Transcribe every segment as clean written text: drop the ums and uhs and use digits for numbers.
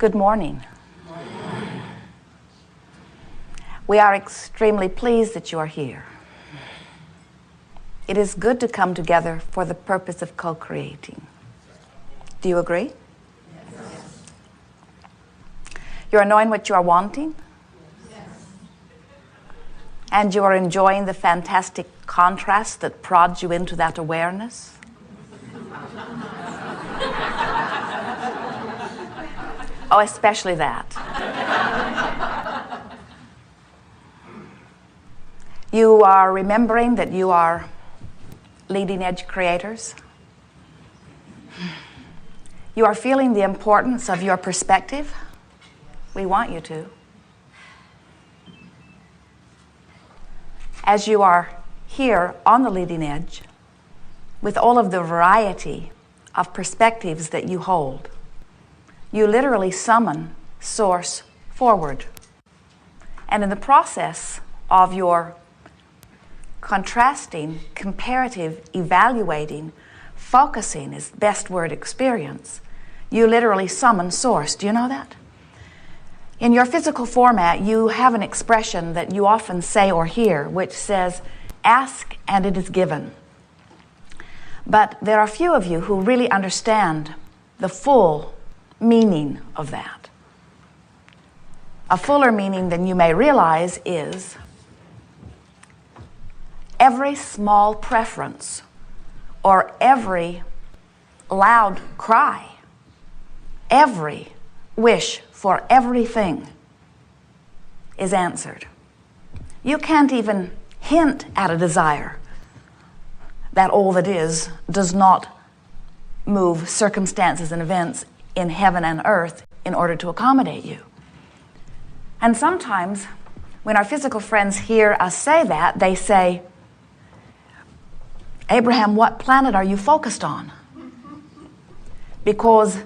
Good morning. We are extremely pleased that you are here. It is good to come together for the purpose of co-creating. Do you agree? Yes. You are knowing what you are wanting? Yes. And you are enjoying the fantastic contrast that prods you into that awareness? Oh, especially that. You are remembering that you are leading edge creators. You are feeling the importance of your perspective. We want you to. As you are here on the leading edge, with all of the variety of perspectives that you hold, you literally summon Source forward. And in the process of your contrasting, comparative, evaluating, focusing is the best word, experience, you literally summon Source. Do you know that? In your physical format, you have an expression that you often say or hear, which says, ask and it is given. But there are few of you who really understand the full meaning of that. A fuller meaning than you may realize is every small preference or every loud cry, every wish for everything is answered. You can't even hint at a desire that all that is does not move circumstances and events in heaven and earth in order to accommodate you. And sometimes when our physical friends hear us say that, they say, Abraham, what planet are you focused on? Because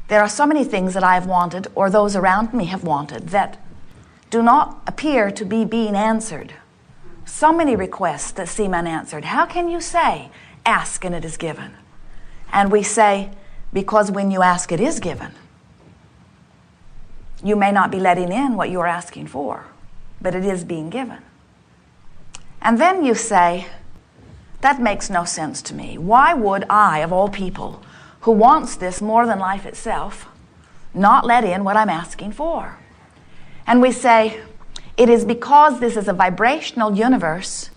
there are so many things that I've wanted, or those around me have wanted, that do not appear to be being answered. So many requests that seem unanswered. How can you say, ask and it is given? And we say, because when you ask, it is given. You may not be letting in what you are asking for, but it is being given. And then you say, that makes no sense to me. Why would I, of all people, who wants this more than life itself, not let in what I'm asking for? And we say, it is because this is a vibrational universe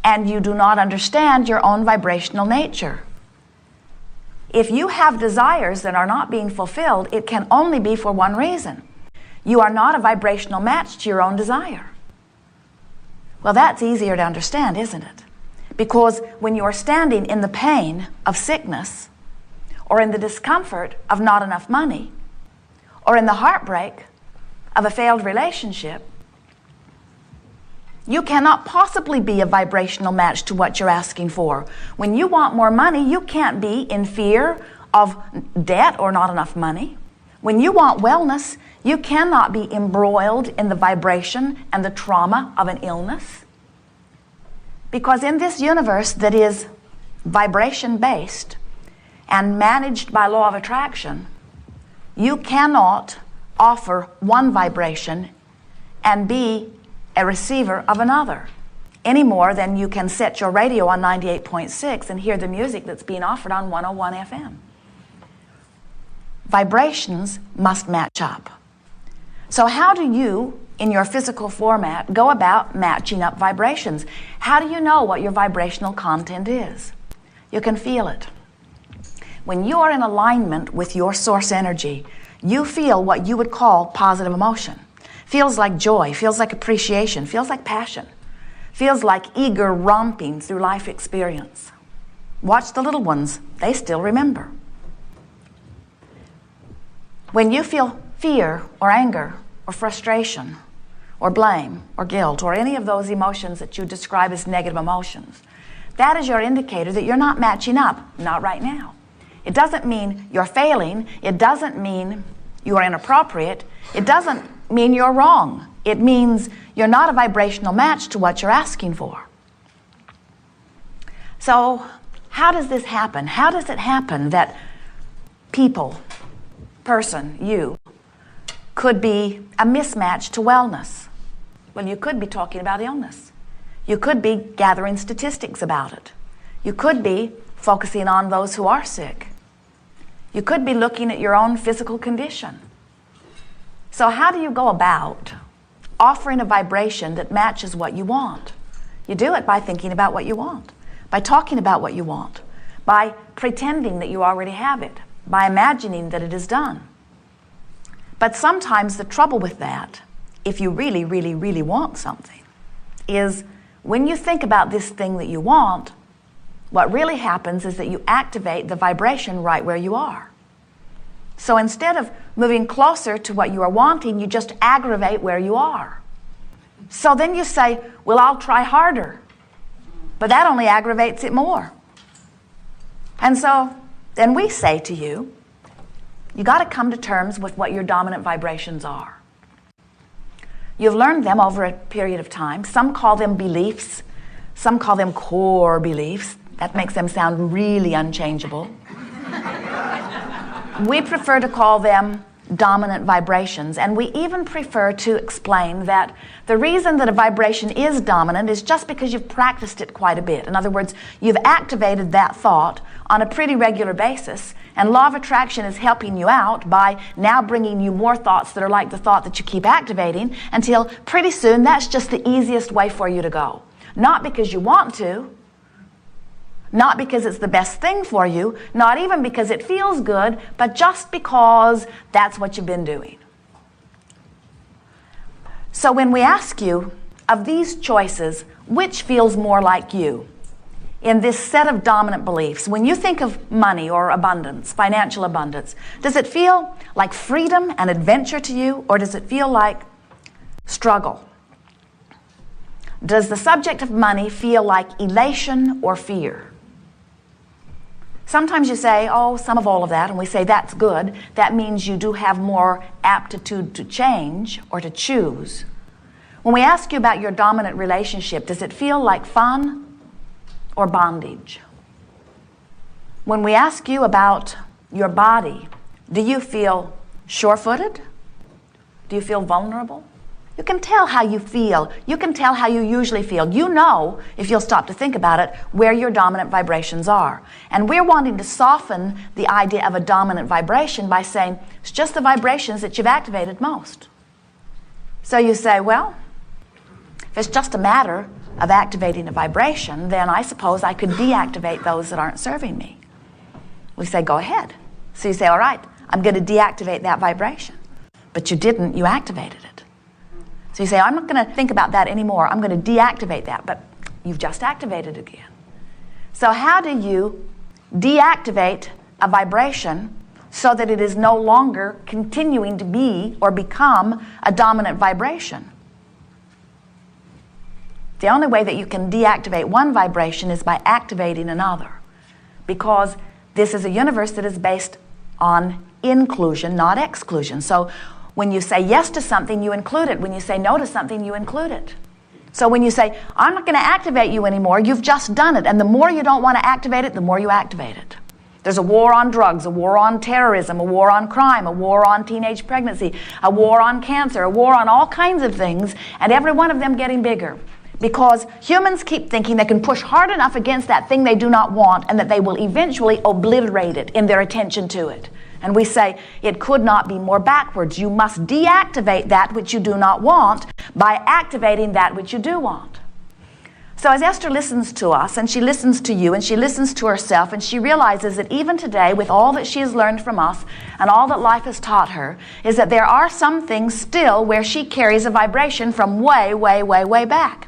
and you do not understand your own vibrational nature. If you have desires that are not being fulfilled, it can only be for one reason. You are not a vibrational match to your own desire. Well, that's easier to understand, isn't it? Because when you are standing in the pain of sickness, or in the discomfort of not enough money, or in the heartbreak of a failed relationship, you cannot possibly be a vibrational match to what you're asking for. When you want more money, you can't be in fear of debt or not enough money. When you want wellness, you cannot be embroiled in the vibration and the trauma of an illness. Because in this universe that is vibration-based and managed by law of attraction, you cannot offer one vibration and be a receiver of another, any more than you can set your radio on 98.6 and hear the music that's being offered on 101 FM. Vibrations must match up. So how do you, in your physical format, go about matching up vibrations? How do you know what your vibrational content is? You can feel it. When you are in alignment with your source energy, you feel what you would call positive emotion. Feels like joy, feels like appreciation, feels like passion, feels like eager romping through life experience. Watch the little ones, they still remember. When you feel fear or anger or frustration or blame or guilt or any of those emotions that you describe as negative emotions, that is your indicator that you're not matching up, not right now. It doesn't mean you're failing. It doesn't mean you are inappropriate. It doesn't mean you're wrong. It means you're not a vibrational match to what you're asking for. So how does this happen? How does it happen that people, person, you, could be a mismatch to wellness. Well, you could be talking about illness. You could be gathering statistics about it. You could be focusing on those who are sick. You could be looking at your own physical condition. So how do you go about offering a vibration that matches what you want? You do it by thinking about what you want, by talking about what you want, by pretending that you already have it, by imagining that it is done. But sometimes the trouble with that, if you really, really, really want something, is when you think about this thing that you want, what really happens is that you activate the vibration right where you are. So instead of moving closer to what you are wanting, you just aggravate where you are. So then you say, well, I'll try harder. But that only aggravates it more. And so then we say to you, you got to come to terms with what your dominant vibrations are. You've learned them over a period of time. Some call them beliefs. Some call them core beliefs. That makes them sound really unchangeable. We prefer to call them dominant vibrations, and we even prefer to explain that the reason that a vibration is dominant is just because you've practiced it quite a bit. In other words, you've activated that thought on a pretty regular basis, and law of attraction is helping you out by now bringing you more thoughts that are like the thought that you keep activating, until pretty soon that's just the easiest way for you to go. Not because you want to, not because it's the best thing for you, not even because it feels good, but just because that's what you've been doing. So when we ask you, of these choices, which feels more like you in this set of dominant beliefs, when you think of money or abundance, financial abundance, does it feel like freedom and adventure to you, or does it feel like struggle? Does the subject of money feel like elation or fear? Sometimes you say, oh, some of all of that, and we say that's good. That means you do have more aptitude to change or to choose. When we ask you about your dominant relationship, does it feel like fun or bondage? When we ask you about your body, do you feel sure-footed? Do you feel vulnerable? You can tell how you feel. You can tell how you usually feel. You know, if you'll stop to think about it, where your dominant vibrations are. And we're wanting to soften the idea of a dominant vibration by saying, it's just the vibrations that you've activated most. So you say, well, if it's just a matter of activating a vibration, then I suppose I could deactivate those that aren't serving me. We say, go ahead. So you say, all right, I'm going to deactivate that vibration. But you didn't, you activated it. So you say, I'm not going to think about that anymore. I'm going to deactivate that. But you've just activated it again. So how do you deactivate a vibration so that it is no longer continuing to be or become a dominant vibration? The only way that you can deactivate one vibration is by activating another. Because this is a universe that is based on inclusion, not exclusion. So when you say yes to something, you include it. When you say no to something, you include it. So when you say, I'm not going to activate you anymore, you've just done it. And the more you don't want to activate it, the more you activate it. There's a war on drugs, a war on terrorism, a war on crime, a war on teenage pregnancy, a war on cancer, a war on all kinds of things, and every one of them getting bigger. Because humans keep thinking they can push hard enough against that thing they do not want, and that they will eventually obliterate it in their attention to it. And we say, it could not be more backwards. You must deactivate that which you do not want by activating that which you do want. So as Esther listens to us, and she listens to you, and she listens to herself, and she realizes that even today, with all that she has learned from us, and all that life has taught her, is that there are some things still where she carries a vibration from way, way, way, way back.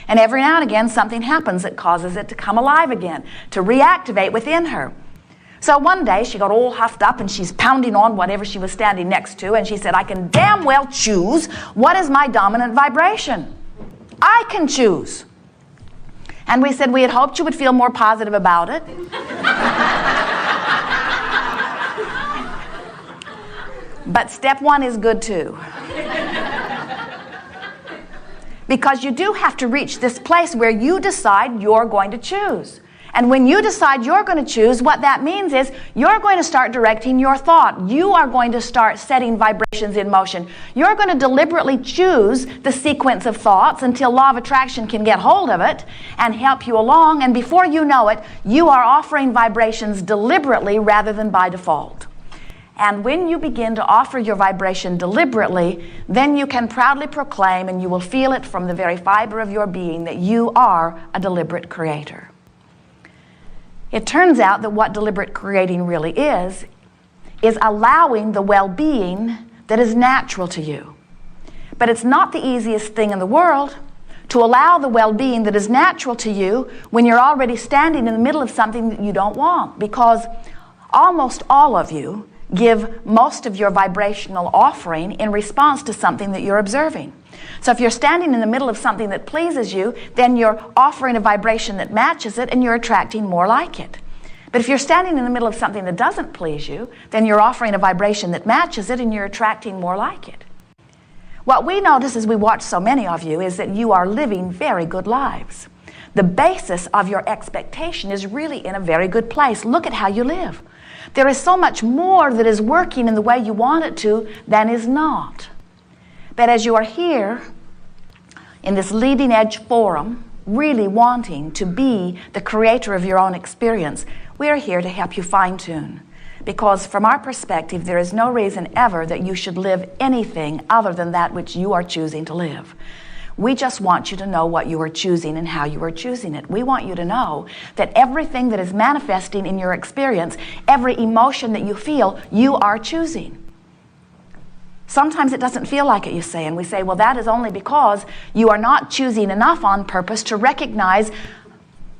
And every now and again, something happens that causes it to come alive again, to reactivate within her. So one day she got all huffed up and she's pounding on whatever she was standing next to, and she said, I can damn well choose what is my dominant vibration. I can choose. And we said we had hoped you would feel more positive about it. But step one is good too. Because you do have to reach this place where you decide you're going to choose. And when you decide you're going to choose, what that means is you're going to start directing your thought. You are going to start setting vibrations in motion. You're going to deliberately choose the sequence of thoughts until law of attraction can get hold of it and help you along. And before you know it, you are offering vibrations deliberately rather than by default. And when you begin to offer your vibration deliberately, then you can proudly proclaim, and you will feel it from the very fiber of your being, that you are a deliberate creator. It turns out that what deliberate creating really is allowing the well-being that is natural to you. But it's not the easiest thing in the world to allow the well-being that is natural to you when you're already standing in the middle of something that you don't want, because almost all of you give most of your vibrational offering in response to something that you're observing. So if you're standing in the middle of something that pleases you, then you're offering a vibration that matches it and you're attracting more like it. But if you're standing in the middle of something that doesn't please you, then you're offering a vibration that matches it and you're attracting more like it. What we notice as we watch so many of you is that you are living very good lives. The basis of your expectation is really in a very good place. Look at how you live. There is so much more that is working in the way you want it to than is not. But as you are here in this leading edge forum, really wanting to be the creator of your own experience, we are here to help you fine-tune. Because from our perspective, there is no reason ever that you should live anything other than that which you are choosing to live. We just want you to know what you are choosing and how you are choosing it. We want you to know that everything that is manifesting in your experience, every emotion that you feel, you are choosing. Sometimes it doesn't feel like it, you say, and we say, well, that is only because you are not choosing enough on purpose to recognize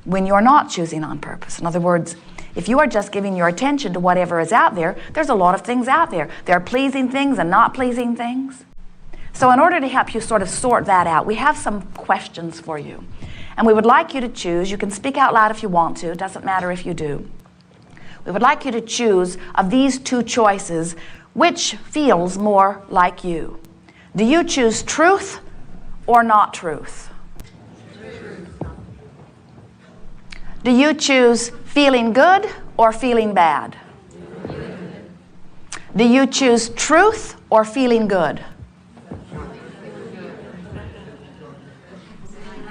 when you're not choosing on purpose. In other words, if you are just giving your attention to whatever is out there, there's a lot of things out there. There are pleasing things and not pleasing things. So in order to help you sort of sort that out, we have some questions for you. And we would like you to choose. You can speak out loud if you want to. It doesn't matter if you do. We would like you to choose of these two choices, which feels more like you. Do you choose truth or not truth? Do you choose feeling good or feeling bad? Do you choose truth or feeling good?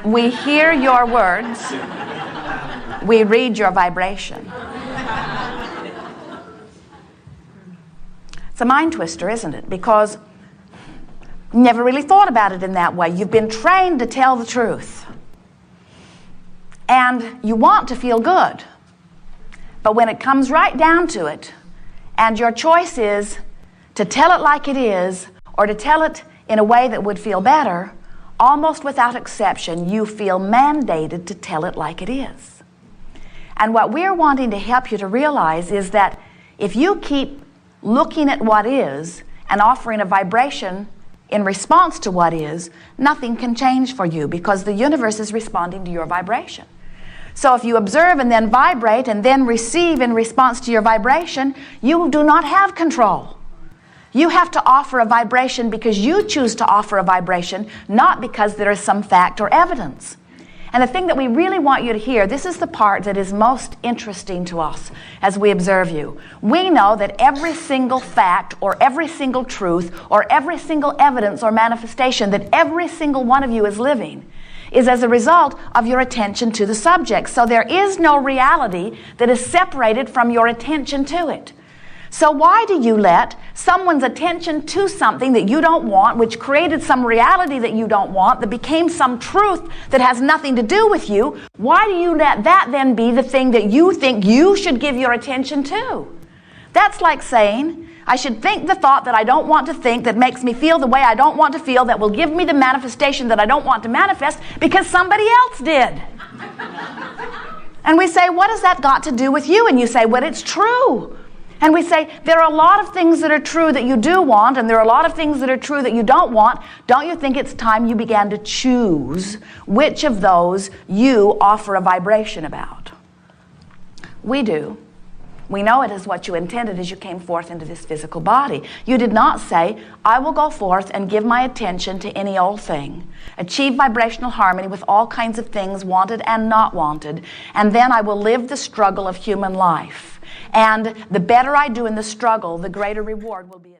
We hear your words. We read your vibration. It's a mind twister, isn't it? Because you never really thought about it in that way. You've been trained to tell the truth. And you want to feel good. But when it comes right down to it, and your choice is to tell it like it is, or to tell it in a way that would feel better, almost without exception, you feel mandated to tell it like it is. And what we're wanting to help you to realize is that if you keep looking at what is and offering a vibration in response to what is, nothing can change for you because the universe is responding to your vibration. So if you observe and then vibrate and then receive in response to your vibration, you do not have control. You have to offer a vibration because you choose to offer a vibration, not because there is some fact or evidence. And the thing that we really want you to hear, this is the part that is most interesting to us as we observe you. We know that every single fact or every single truth or every single evidence or manifestation that every single one of you is living is as a result of your attention to the subject. So there is no reality that is separated from your attention to it. So why do you let someone's attention to something that you don't want, which created some reality that you don't want, that became some truth that has nothing to do with you, why do you let that then be the thing that you think you should give your attention to? That's like saying, I should think the thought that I don't want to think, that makes me feel the way I don't want to feel, that will give me the manifestation that I don't want to manifest because somebody else did. And we say, what has that got to do with you? And you say, well, it's true. And we say, there are a lot of things that are true that you do want, and there are a lot of things that are true that you don't want. Don't you think it's time you began to choose which of those you offer a vibration about? We do. We know it is what you intended as you came forth into this physical body. You did not say, I will go forth and give my attention to any old thing, achieve vibrational harmony with all kinds of things wanted and not wanted, and then I will live the struggle of human life. And the better I do in the struggle, the greater reward will be.